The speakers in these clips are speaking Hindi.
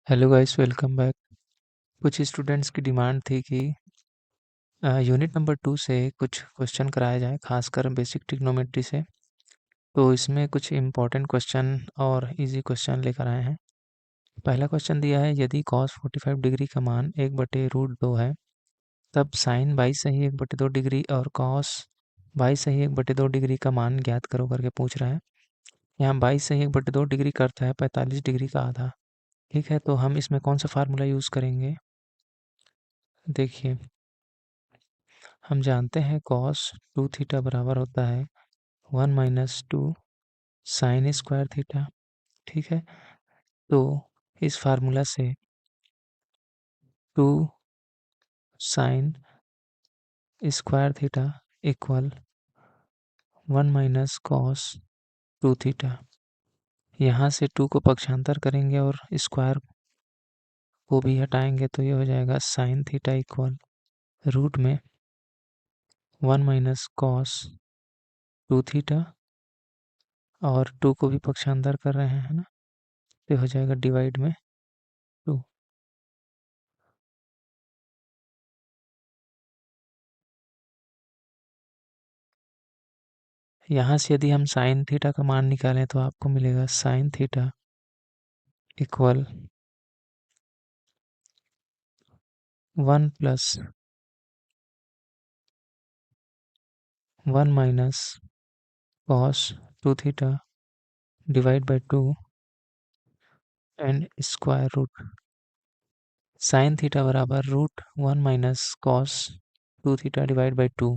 Hello guys, welcome back. कुछ स्टूडेंट्स की डिमांड थी कि यूनिट नंबर 2 से कुछ क्वेश्चन कराया जाए, खासकर बेसिक ट्रिग्नोमेट्री से। तो इसमें कुछ इम्पोर्टेंट क्वेश्चन और इजी क्वेश्चन लेकर आए हैं। पहला क्वेश्चन दिया है, यदि cos 45 डिग्री का मान 1/√2 है, तब sin 22 सही 1/2 डिग्री और cos 22 सही 1/2 डिग्री का मान ज्ञात करो करके पूछ रहा है। यहाँ 22 सही 1/2 डिग्री करता है 45 डिग्री का आधा। ठीक है, तो हम इसमें कौन सा फार्मूला यूज़ करेंगे? देखिए, हम जानते हैं cos 2 थीटा बराबर होता है 1 माइनस 2 साइन स्क्वायर थीटा। ठीक है, तो इस फार्मूला से 2 sine square theta equal 1 minus cos 2 theta. यहाँ से 2 को पक्षांतर करेंगे और स्क्वायर को भी हटाएंगे तो ये हो जाएगा साइन थीटा इक्वल रूट में 1 माइनस कॉस 2 थीटा, और 2 को भी पक्षांतर कर रहे हैं, है ना, तो हो जाएगा डिवाइड में 2। यहाँ से यदि हम साइन थीटा का मान निकालें तो आपको मिलेगा sine theta equal 1 plus 1 minus cos 2 theta divide by 2 and square root sine theta बराबर root 1 minus cos 2 theta divide by 2।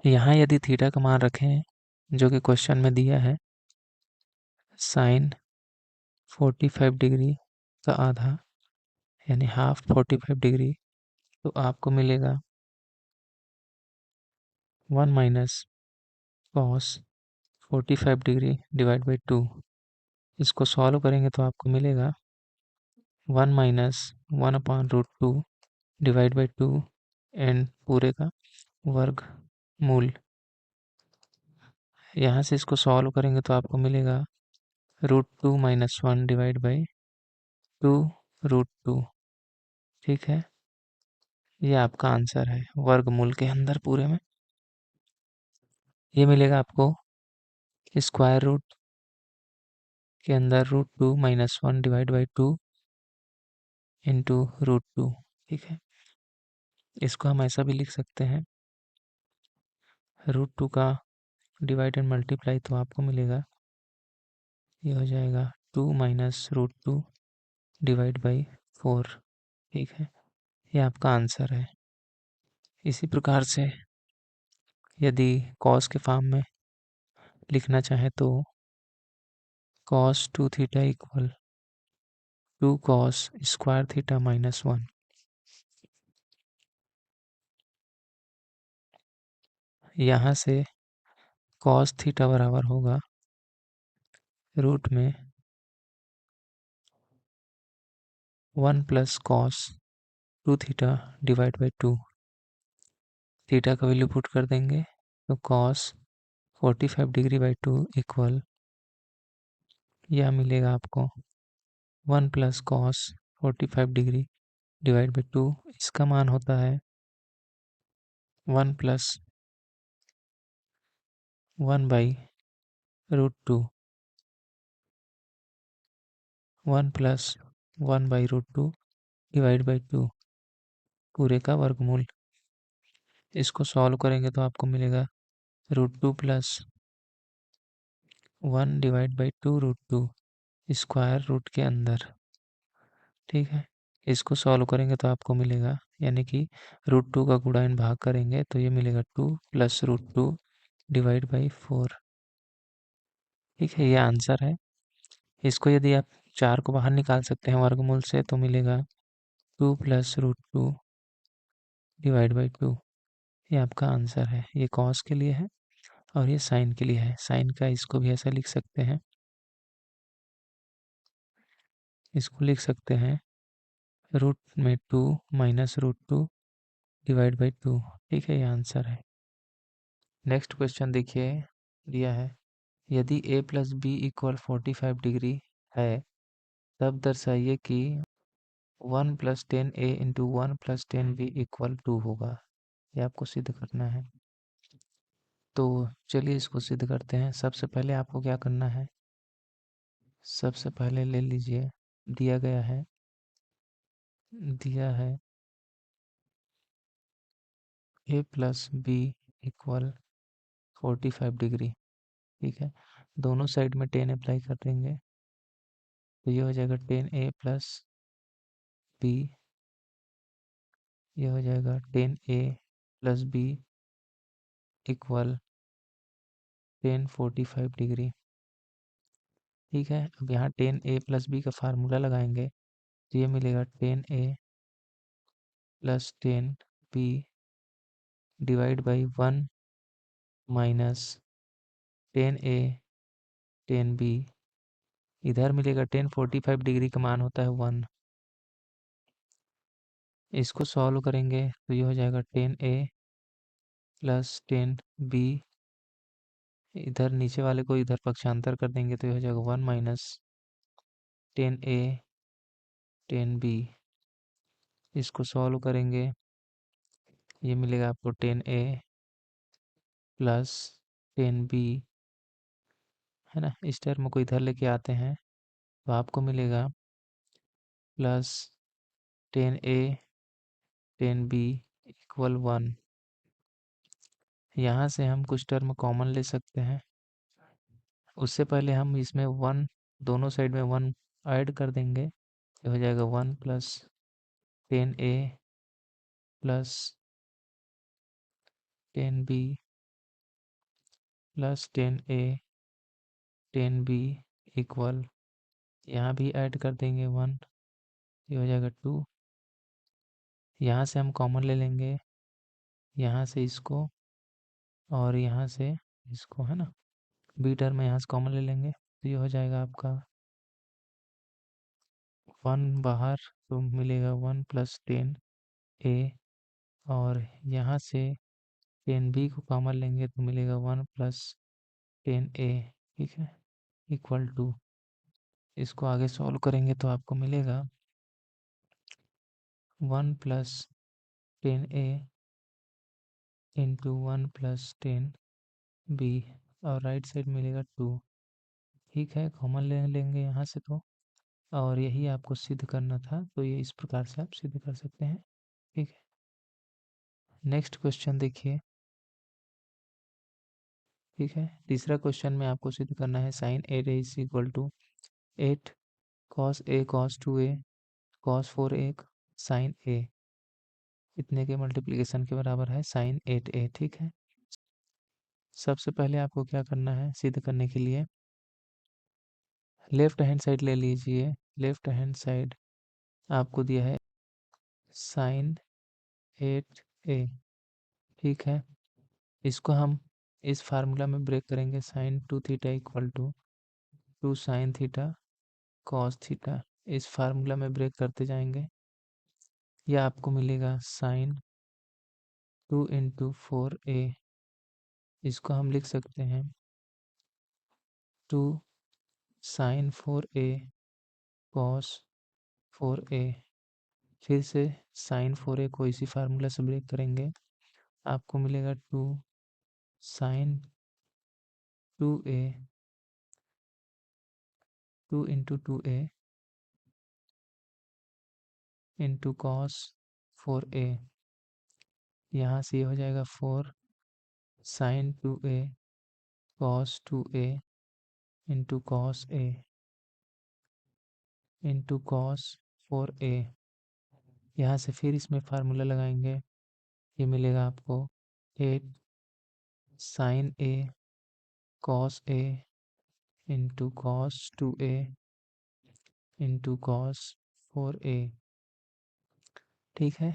यहाँ यदि थीटा का मान रखें जो कि क्वेश्चन में दिया है साइन 45 डिग्री का आधा यानी हाफ 45 डिग्री, तो आपको मिलेगा 1 minus cos 45 degree divide by 2। इसको सॉल्व करेंगे तो आपको मिलेगा 1 माइनस 1/√2 डिवाइड बाई 2 एंड पूरे का वर्ग मूल। यहाँ से इसको सॉल्व करेंगे तो आपको मिलेगा √2 माइनस 1 डिवाइड बाई 2√2। ठीक है, ये आपका आंसर है वर्गमूल के अंदर पूरे में। ये मिलेगा आपको स्क्वायर रूट के अंदर √2 माइनस 1 डिवाइड बाई 2 इंटू √2। ठीक है, इसको हम ऐसा भी लिख सकते हैं √2 का डिवाइड एंड मल्टीप्लाई, तो आपको मिलेगा ये हो जाएगा 2 माइनस √2 डिवाइड बाई 4। ठीक है, ये आपका आंसर है। इसी प्रकार से यदि कॉस के फॉर्म में लिखना चाहे तो cos 2 theta equal 2 cos square theta minus 1। यहाँ से cos थीटा बराबर होगा रूट में 1 plus cos 2 theta divide by 2। Theta का वैल्यू पुट कर देंगे तो cos 45 डिग्री बाई 2 इक्वल यह मिलेगा आपको 1 plus cos 45 degree divide by 2। इसका मान होता है 1 plus 1 by √2, 1 plus 1 by √2 divide by 2 पूरे का वर्गमूल। इसको सॉल्व करेंगे तो आपको मिलेगा √2 plus 1 divide by 2√2 square root के अंदर। ठीक है, इसको सॉल्व करेंगे तो आपको मिलेगा, यानी कि √2 का गुणा एंड भाग करेंगे तो ये मिलेगा 2 प्लस √2 डिवाइड बाई 4। ठीक है, ये आंसर है। इसको यदि आप 4 को बाहर निकाल सकते हैं वर्गमूल से तो मिलेगा 2 प्लस √2 डिवाइड बाई 2। ये आपका आंसर है। ये कॉस के लिए है और ये साइन के लिए है। साइन का इसको भी ऐसा लिख सकते हैं, इसको लिख सकते हैं रूट में 2 माइनस √2 डिवाइड बाई 2। ठीक है, ये आंसर है। नेक्स्ट क्वेश्चन देखिए, दिया है, यदि a plus B equal 45 degree है तब दर्शाइए कि 1 + 10a × 1 + 10b = 2 होगा। ये आपको सिद्ध करना है। तो चलिए इसको सिद्ध करते हैं। सबसे पहले आपको क्या करना है, सबसे पहले ले लीजिए, दिया गया है, दिया है a + b = 45 डिग्री। ठीक है, दोनों साइड में 10 अप्लाई कर देंगे, तो ये हो जाएगा 10a + b, ये हो जाएगा 10a + b = 10 45 डिग्री। ठीक है, अब यहाँ 10a + b का फार्मूला लगाएंगे, तो ये मिलेगा 10a + 10b / 1 - 10a 10b, इधर मिलेगा 10 45 डिग्री का मान होता है 1। इसको सॉल्व करेंगे तो ये हो जाएगा 10a + 10b, इधर नीचे वाले को इधर पक्षांतर कर देंगे तो ये हो जाएगा 1 - 10a 10b। इसको सॉल्व करेंगे, ये मिलेगा आपको 10a + 10b, है ना। इस टर्म को इधर लेके आते हैं तो आपको मिलेगा +10a 10b = 1। यहाँ से हम कुछ टर्म कॉमन ले सकते हैं, उससे पहले हम इसमें 1, दोनों साइड में 1 ऐड कर देंगे, ये हो जाएगा 1 + 10a + 10b + 10a 10b = यहाँ भी ऐड कर देंगे 1, ये हो जाएगा 2। यहाँ से हम कॉमन ले लेंगे, यहाँ से इसको और यहाँ से इसको, है ना। बी टर्म यहाँ से कॉमन ले लेंगे तो ये हो जाएगा आपका 1 बाहर, तो मिलेगा 1 + 10a, और यहाँ से 10b को कॉमन लेंगे तो मिलेगा 1 + 10a। ठीक है, = इसको आगे सॉल्व करेंगे तो आपको मिलेगा 1 + 10a × 1 + 10b, और राइट साइड मिलेगा 2। ठीक है, कॉमन ले लेंगे यहाँ से तो, और यही आपको सिद्ध करना था, तो ये इस प्रकार से आप सिद्ध कर सकते हैं। ठीक है, नेक्स्ट क्वेश्चन देखिए। ठीक है, तीसरा क्वेश्चन में आपको सिद्ध करना है sin 8a = 8 cos a cos 2a cos 4a sin a, इतने के मल्टीप्लिकेशन के बराबर है sin 8a। ठीक है, सबसे पहले आपको क्या करना है सिद्ध करने के लिए, लेफ्ट हैंड साइड ले लीजिए। लेफ्ट हैंड साइड आपको दिया है sin 8a। ठीक है, इसको हम इस फार्मूला में ब्रेक करेंगे, sin 2θ = 2 sin θ cos θ, इस फार्मूला में ब्रेक करते जाएंगे, यह आपको मिलेगा sin 2 × 4a, इसको हम लिख सकते हैं 2 sin 4a cos 4a। फिर से sin 4a को इसी फार्मूला से ब्रेक करेंगे, आपको मिलेगा 2 sin 2a 2 × 2a × cos 4a, यहाँ से हो जाएगा 4 sin 2a cos 2a × cos a × cos 4a। यहाँ से फिर इसमें फार्मूला लगाएंगे, ये मिलेगा आपको 8 sin a cos a × cos 2a × cos 4a। ठीक है,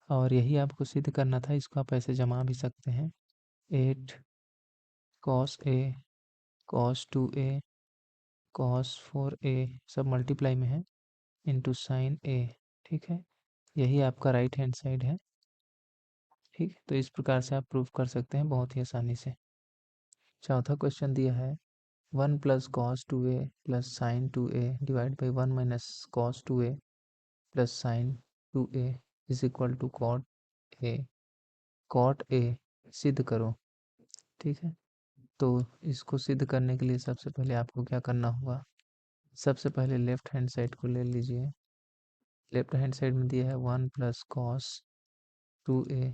और यही आपको सिद्ध करना था, इसको आप ऐसे जमा भी सकते हैं, 8 cos a cos 2a cos 4a सब मल्टीप्लाई में है इंटू साइन a। ठीक है, यही आपका राइट हैंड साइड है। ठीक है, तो इस प्रकार से आप प्रूफ कर सकते हैं बहुत ही आसानी से। चौथा क्वेश्चन दिया है 1 plus cos 2a plus sine 2a divide by 1 minus cos 2a plus sine 2a is equal to cot A सिद्ध करो। ठीक है, तो इसको सिद्ध करने के लिए सबसे पहले आपको क्या करना होगा, सबसे पहले लेफ्ट हैंड साइड को ले लीजिए। लेफ्ट हैंड साइड में दिया है 1 plus cos 2a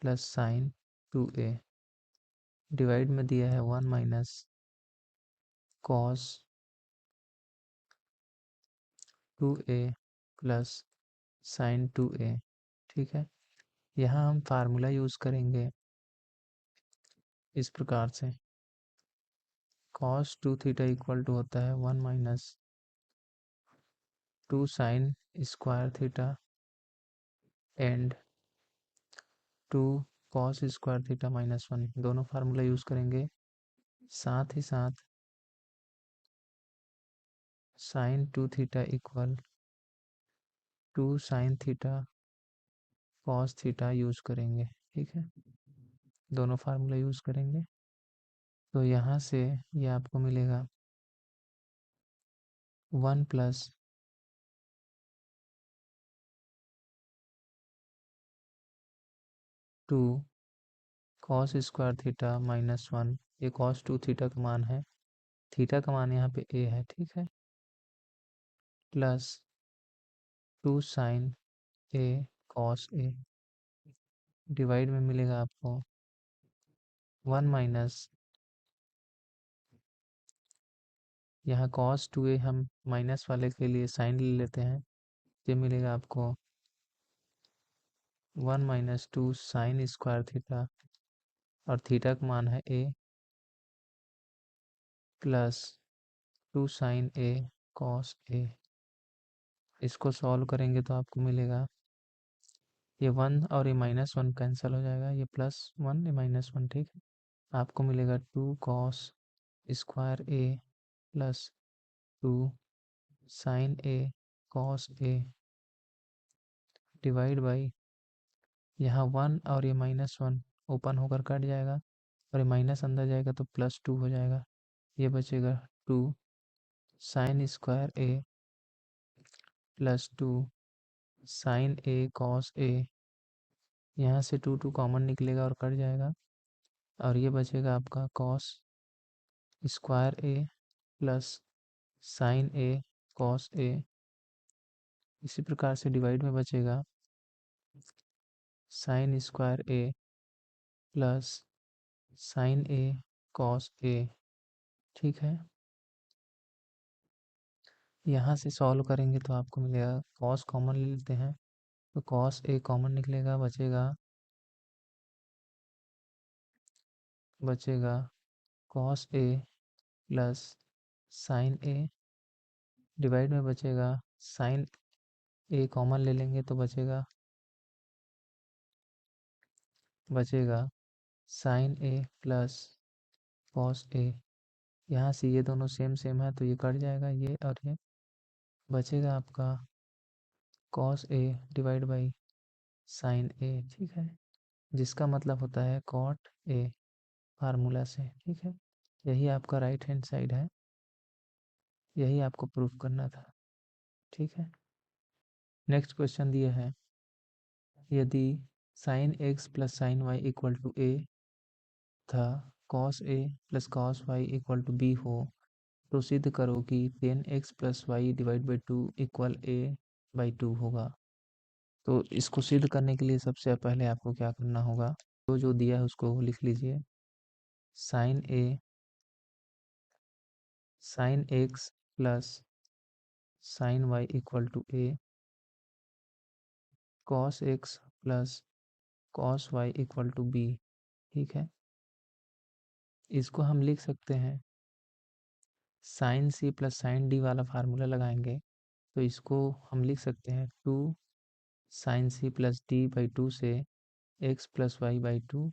plus sine 2a divide में दिया है 1 minus cos 2a plus sine 2a। ठीक है, यहाँ हम फार्मूला यूज़ करेंगे इस प्रकार से, cos 2 थीटा इक्वल टू होता है 1 minus 2 sine square theta and 2 cos square theta minus 1, दोनों फार्मूला यूज़ करेंगे। साथ ही साथ sine 2 theta equal 2 sine theta cos theta use करेंगे। ठीक है, दोनों फार्मूला यूज़ करेंगे, तो यहाँ से ये आपको मिलेगा 1 plus 2 cos square theta minus 1, ये कॉस 2 थीटा का मान है, थीटा का मान यहाँ पे ए है। ठीक है, plus 2 sine A cos A divide में मिलेगा आपको 1 माइनस, यहाँ कॉस 2a हम माइनस वाले के लिए साइन ले लेते हैं, ये मिलेगा आपको 1 माइनस 2 साइन स्क्वायर थीटा और थीटा का मान है ए प्लस 2 साइन ए कॉस ए। इसको सॉल्व करेंगे तो आपको मिलेगा ये 1 और ये माइनस 1 कैंसिल हो जाएगा, ये प्लस 1 ये माइनस 1। ठीक है, आपको मिलेगा 2 cos square A plus 2 sine A cos A divide by, यहाँ 1 और ये माइनस 1 ओपन होकर कट जाएगा और ये माइनस अंदर जाएगा तो प्लस 2 हो जाएगा, ये बचेगा 2 sine square A plus 2 sine A cos ए, यहाँ से 2 कॉमन निकलेगा और कट जाएगा और ये बचेगा आपका cos square A plus sign A cos ए। इसी प्रकार से डिवाइड में बचेगा sine square A plus sign A cos ए। ठीक है, यहाँ से सॉल्व करेंगे तो आपको मिलेगा, कॉस कॉमन ले लेते हैं तो कॉस ए कॉमन निकलेगा, बचेगा cos A plus sign A divide में बचेगा साइन ए कॉमन ले लेंगे तो बचेगा sign A plus cos A. यहाँ से ये दोनों सेम सेम है तो ये कट जाएगा, ये और ये बचेगा आपका cos A divide by sine A. ठीक है, जिसका मतलब होता है कॉट ए फार्मूला से। ठीक है, यही आपका राइट हैंड साइड है, यही आपको प्रूफ करना था। ठीक है, नेक्स्ट क्वेश्चन दिया है, यदि sine X plus sine Y equal to A था cos A plus cos Y equal to B हो, तो सिद्ध करो कि tan X plus Y divide by 2 equal A by 2 होगा। तो इसको सिद्ध करने के लिए सबसे पहले आपको क्या करना होगा, तो जो दिया है उसको लिख लीजिए। Sine X plus sine Y equal to A, cos X plus cos Y equal to B. ठीक है, इसको हम लिख सकते हैं sine C plus sine D वाला फार्मूला लगाएंगे तो इसको हम लिख सकते हैं 2 sine C plus D by 2 से X plus Y by 2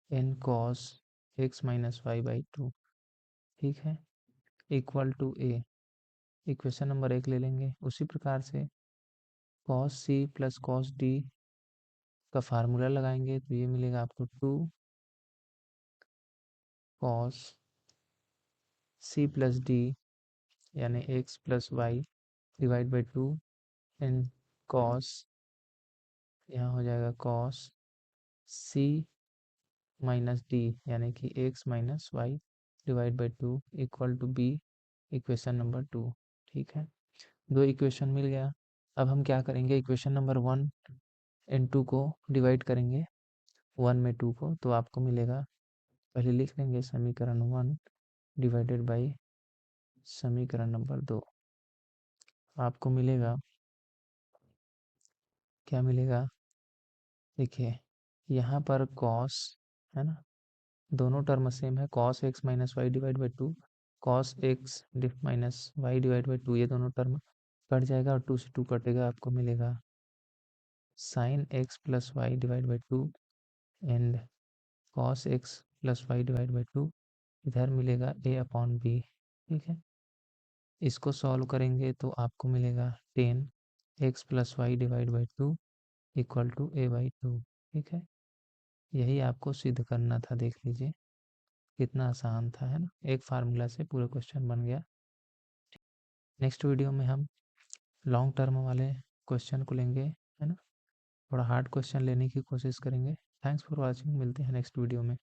and cos X minus Y by 2। ठीक है, equal to A, equation number 1 ले लेंगे। उसी प्रकार से cos C plus cos D का फार्मूला लगाएंगे तो ये मिलेगा आपको 2 कॉस c प्लस डी यानी x plus Y divide by 2 and cos, यहाँ हो जाएगा कॉस c माइनस डी यानी कि x minus Y divide by 2 equal to B, equation number 2। ठीक है, दो इक्वेशन मिल गया। अब हम क्या करेंगे, इक्वेशन नंबर 1 एंड 2 को डिवाइड करेंगे 1 में 2 को, तो आपको मिलेगा, पहले लिख लेंगे समीकरण 1 डिवाइडेड बाई समीकरण नंबर 2। आपको मिलेगा, क्या मिलेगा, देखिए यहाँ पर कॉस है ना, दोनों टर्म सेम है, cos X minus Y divide by 2, cos X minus Y divide by 2, ये दोनों टर्म कट जाएगा और 2 से 2 कटेगा, आपको मिलेगा sine X plus Y divide by 2 and cos X plus Y divide by 2, इधर मिलेगा a अपॉन बी। ठीक है, इसको सॉल्व करेंगे तो आपको मिलेगा 10 X plus Y divide by 2 equal to a by 2। ठीक है, यही आपको सिद्ध करना था, देख लीजिए कितना आसान था, है ना, एक फार्मूला से पूरा क्वेश्चन बन गया। नेक्स्ट वीडियो में हम लॉन्ग टर्म वाले क्वेश्चन को लेंगे, है ना, थोड़ा हार्ड क्वेश्चन लेने की कोशिश करेंगे। थैंक्स फॉर वॉचिंग, मिलते हैं नेक्स्ट वीडियो में।